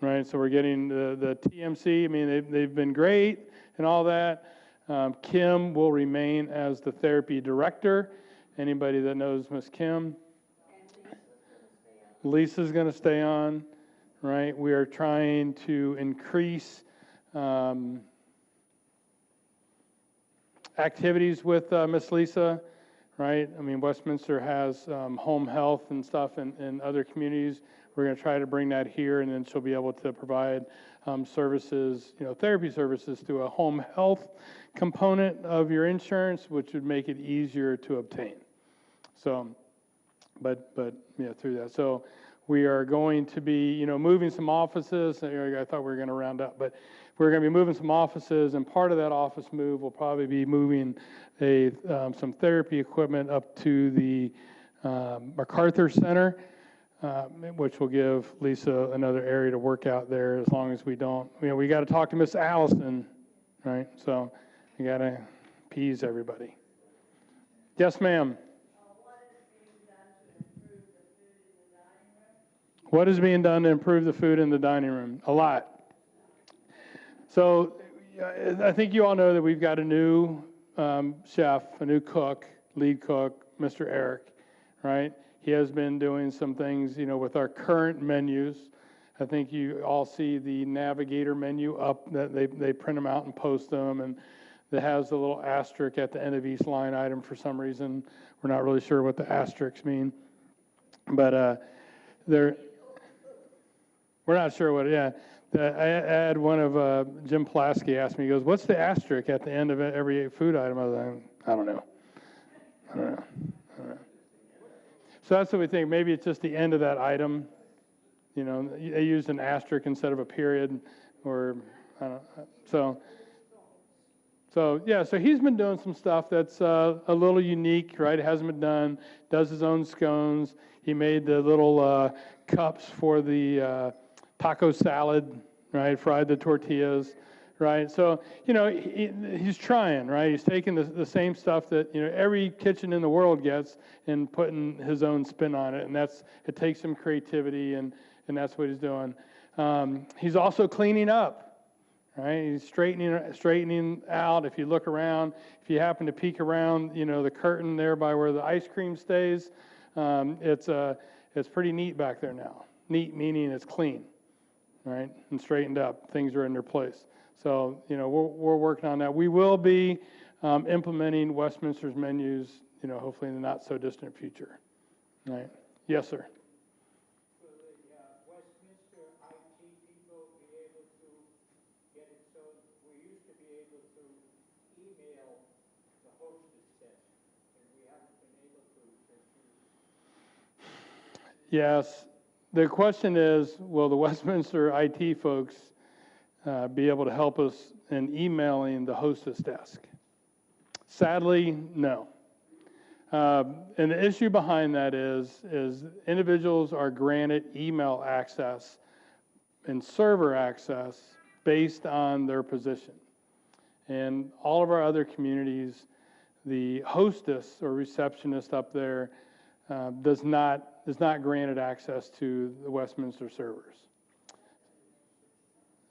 S1: Right, so we're getting the TMC. I mean, they've been great and all that. Kim will remain as the therapy director. Anybody that knows Miss Kim? Lisa's going to stay on, right? We are trying to increase activities with Miss Lisa, right? I mean, Westminster has home health and stuff in other communities. We're going to try to bring that here, and then she'll be able to provide services, therapy services through a home health component of your insurance, which would make it easier to obtain. So, but through that. So we are going to be, moving some offices. I thought we were going to round up, but we're going to be moving some offices, and part of that office move will probably be moving some therapy equipment up to the MacArthur Center, which will give Lisa another area to work out there, as long as we don't, we got to talk to Miss Allison, right? So we got to appease everybody. Yes, ma'am. What is being done to improve the food in the dining room? A lot. So I think you all know that we've got a new chef, a new cook, lead cook, Mr. Eric, right? He has been doing some things, with our current menus. I think you all see the Navigator menu up, that they print them out and post them, and that has the little asterisk at the end of each line item for some reason. We're not really sure what the asterisks mean, but we're not sure what, yeah. I had one of Jim Pulaski asked me, he goes, what's the asterisk at the end of every food item? I was like, I don't know. So that's what we think. Maybe it's just the end of that item. They used an asterisk instead of a period, or I don't know. So yeah, so he's been doing some stuff that's a little unique, right? It hasn't been done. Does his own scones. He made the little cups for the taco salad, right? Fried the tortillas, right? So, he's trying, right? He's taking the same stuff that, every kitchen in the world gets and putting his own spin on it. And it takes some creativity, and that's what he's doing. He's also cleaning up, right? He's straightening out. If you look around, if you happen to peek around, the curtain there by where the ice cream stays, it's pretty neat back there now. Neat meaning it's clean, right? And straightened up. Things are in their place. So, we're working on that. We will be implementing Westminster's menus, hopefully in the not so distant future. Right? Yes, sir.
S6: Will the Westminster IT people be able to get it so, we used to be able to email the hostess desk, and we haven't been able to since you.
S1: Yes. The question is, will the Westminster IT folks be able to help us in emailing the hostess desk? Sadly, no. And the issue behind that is individuals are granted email access and server access based on their position. And all of our other communities, the hostess or receptionist up there is not granted access to the Westminster servers.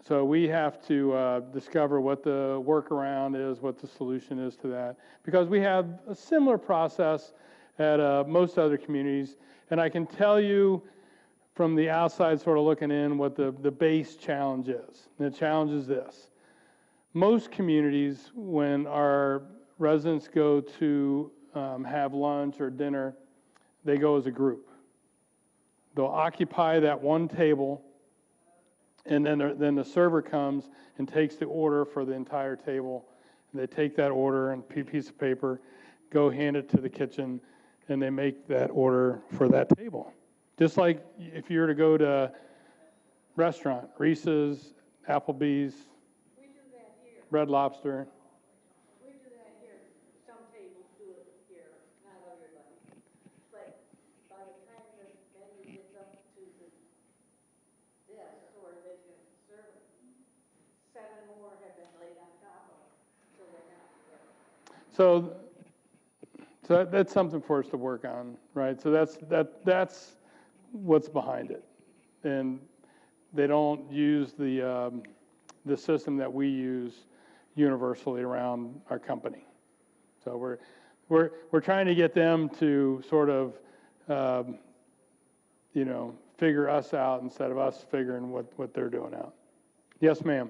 S1: So we have to discover what the workaround is, what the solution is to that, because we have a similar process at most other communities. And I can tell you from the outside sort of looking in what the base challenge is. And the challenge is this. Most communities, when our residents go to have lunch or dinner, they go as a group. They'll occupy that one table, and then the server comes and takes the order for the entire table. And they take that order and piece of paper, go hand it to the kitchen, and they make that order for that table. Just like if you were to go to restaurant, Reese's, Applebee's,
S9: We do that here.
S1: Red Lobster.
S9: We do that here. Some tables do it here, not everybody. But by the time the menu gets up to the desk or they can serve it, 7 more have been laid on top of it, so they're not together.
S1: So that's something for us to work on, right? So that's what's behind it, and they don't use the system that we use universally around our company. So we're trying to get them to sort of figure us out instead of us figuring what they're doing out. Yes, ma'am.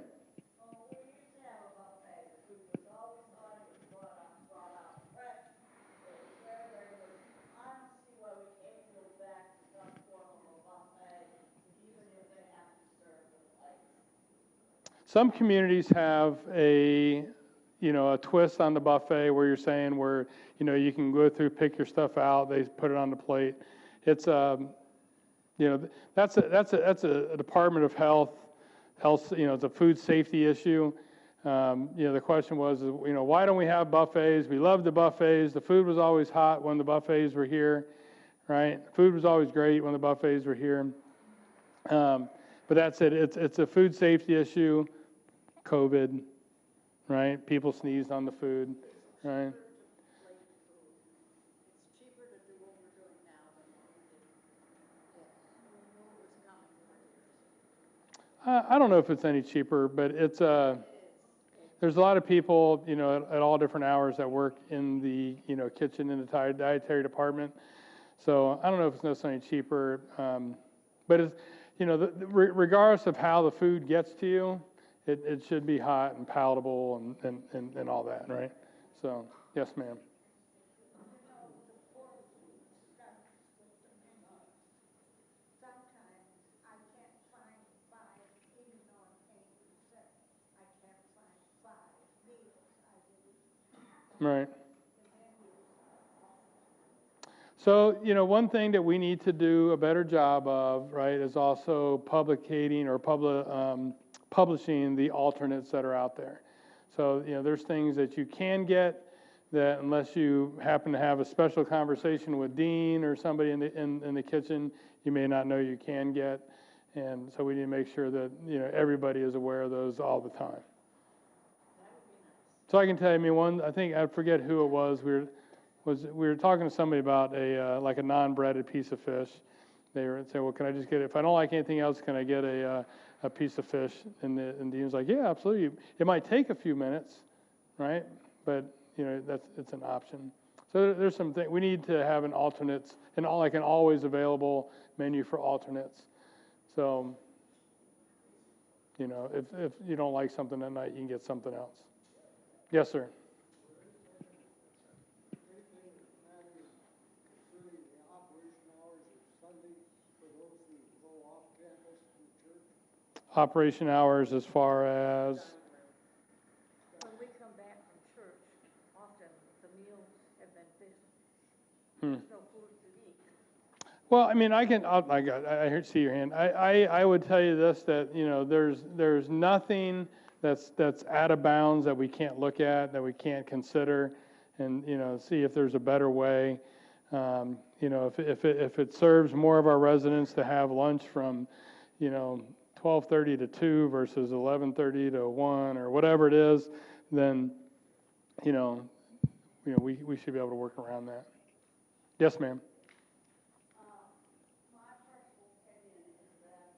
S1: Some communities have a twist on the buffet where you're saying where, you can go through, pick your stuff out, they put it on the plate. It's, that's a Department of Health, it's a food safety issue. The question was, why don't we have buffets? We love the buffets. The food was always hot when the buffets were here, right? Food was always great when the buffets were here. But that's it. It's a food safety issue. COVID, right? People sneezed on the food, right?
S2: It's cheaper to do what we're doing now than what we did. Yeah, we knew it was coming for years.
S1: I don't know if it's any cheaper, but it's there's a lot of people, at all different hours that work in the, kitchen in the dietary department. So I don't know if it's necessarily cheaper, but it's, regardless of how the food gets to you, it should be hot and palatable and all that, right? So, yes, ma'am. Right. So, one thing that we need to do a better job of, right, is also publicating or publishing the alternates that are out there. So, there's things that you can get that unless you happen to have a special conversation with Dean or somebody in the kitchen, you may not know you can get. And so we need to make sure that, everybody is aware of those all the time. So I can tell you, I think, I forget who it was, we were talking to somebody about like a non-breaded piece of fish. They were saying, well, can I just get it? If I don't like anything else, can I get a piece of fish? And Dean was like, yeah, absolutely. It might take a few minutes, right? But, it's an option. So there's some things, we need to have an alternates, like an always available menu for alternates. So, You know, if you don't like something at night, you can get something else. Yes, sir. Operation hours as far as,
S2: When we come back from church, often the meals have been finished.
S1: hmm.
S2: There's no food to eat.
S1: Well, I mean, I see your hand. I would tell you this, that, you know, there's nothing that's out of bounds that we can't look at, that we can't consider, and, you know, see if there's a better way. You know, if it serves more of our residents to have lunch from, you know, 12:30 to 2 versus 11:30 to 1 or whatever it is, then, you know, we should be able to work around that. Yes, ma'am.
S2: My personal opinion is that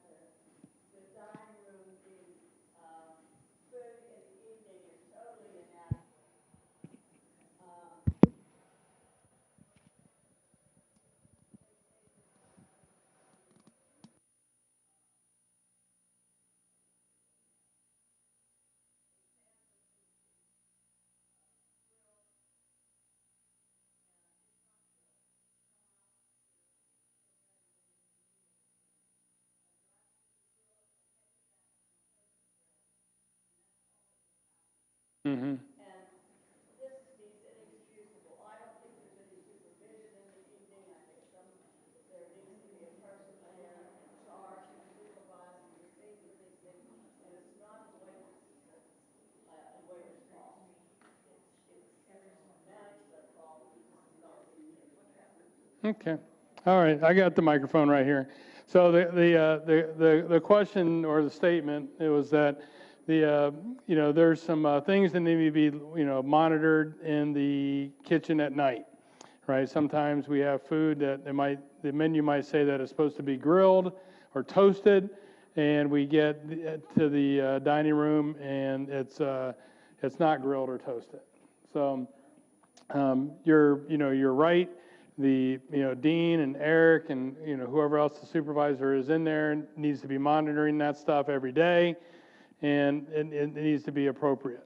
S2: the dining room, the food in the evening is totally inadequate.
S1: Mm-hmm.
S2: And this is inexcusable. I don't think there's any supervision in the evening. I think there needs to be a person there in charge and supervising the things that they think. And it's not the waiter's fault. It's management fault.
S1: Okay. All right. I got the microphone right here. So the question or the statement, it was that you know, there's some things that need to be, you know, monitored in the kitchen at night, right? Sometimes we have food that the menu might say that it's supposed to be grilled or toasted, and we get to the dining room and it's not grilled or toasted. So you're right. Dean and Eric and, you know, whoever else the supervisor is in there needs to be monitoring that stuff every day, and it needs to be appropriate.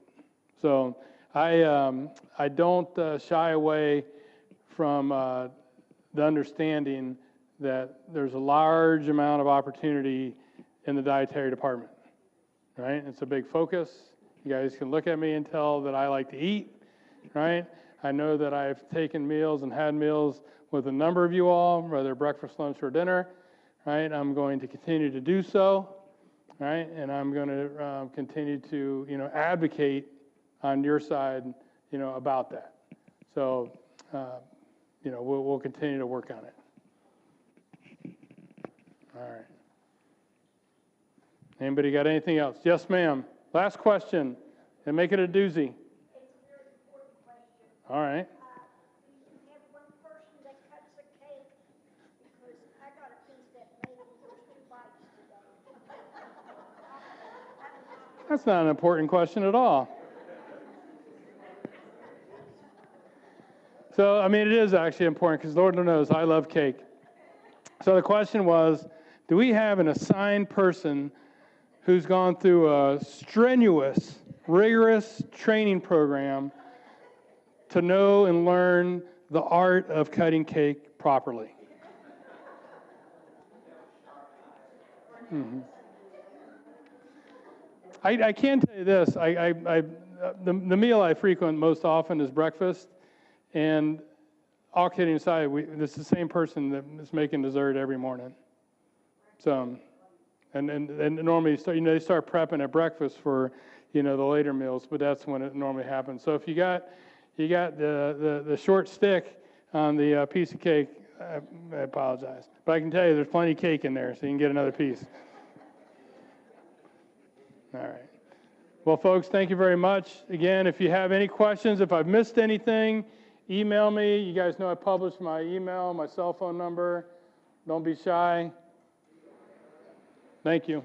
S1: So I don't shy away from the understanding that there's a large amount of opportunity in the dietary department, right? It's a big focus. You guys can look at me and tell that I like to eat, right? I know that I've taken meals and had meals with a number of you all, whether breakfast, lunch, or dinner, right? I'm going to continue to do so, right? And I'm going to continue to, you know, advocate on your side, you know, about that. So, you know, we'll continue to work on it. All right. Anybody got anything else? Yes, ma'am. Last question, and make it a doozy.
S2: It's a very important question.
S1: All right.
S2: You have one person that cuts the cake, because I got a piece that made it the first 2 bites today.
S1: That's not an important question at all. So, I mean, it is actually important because Lord knows I love cake. So the question was, do we have an assigned person who's gone through a strenuous, rigorous training program to know and learn the art of cutting cake properly? Mm-hmm. I can tell you this, the meal I frequent most often is breakfast, and all kidding aside, this is the same person that is making dessert every morning. So, and normally they start prepping at breakfast for, you know, the later meals, but that's when it normally happens. So if you got the short stick on the piece of cake, I apologize, but I can tell you there's plenty of cake in there, so you can get another piece. All right. Well, folks, thank you very much. Again, if you have any questions, if I've missed anything, email me. You guys know I publish my email, my cell phone number. Don't be shy. Thank you.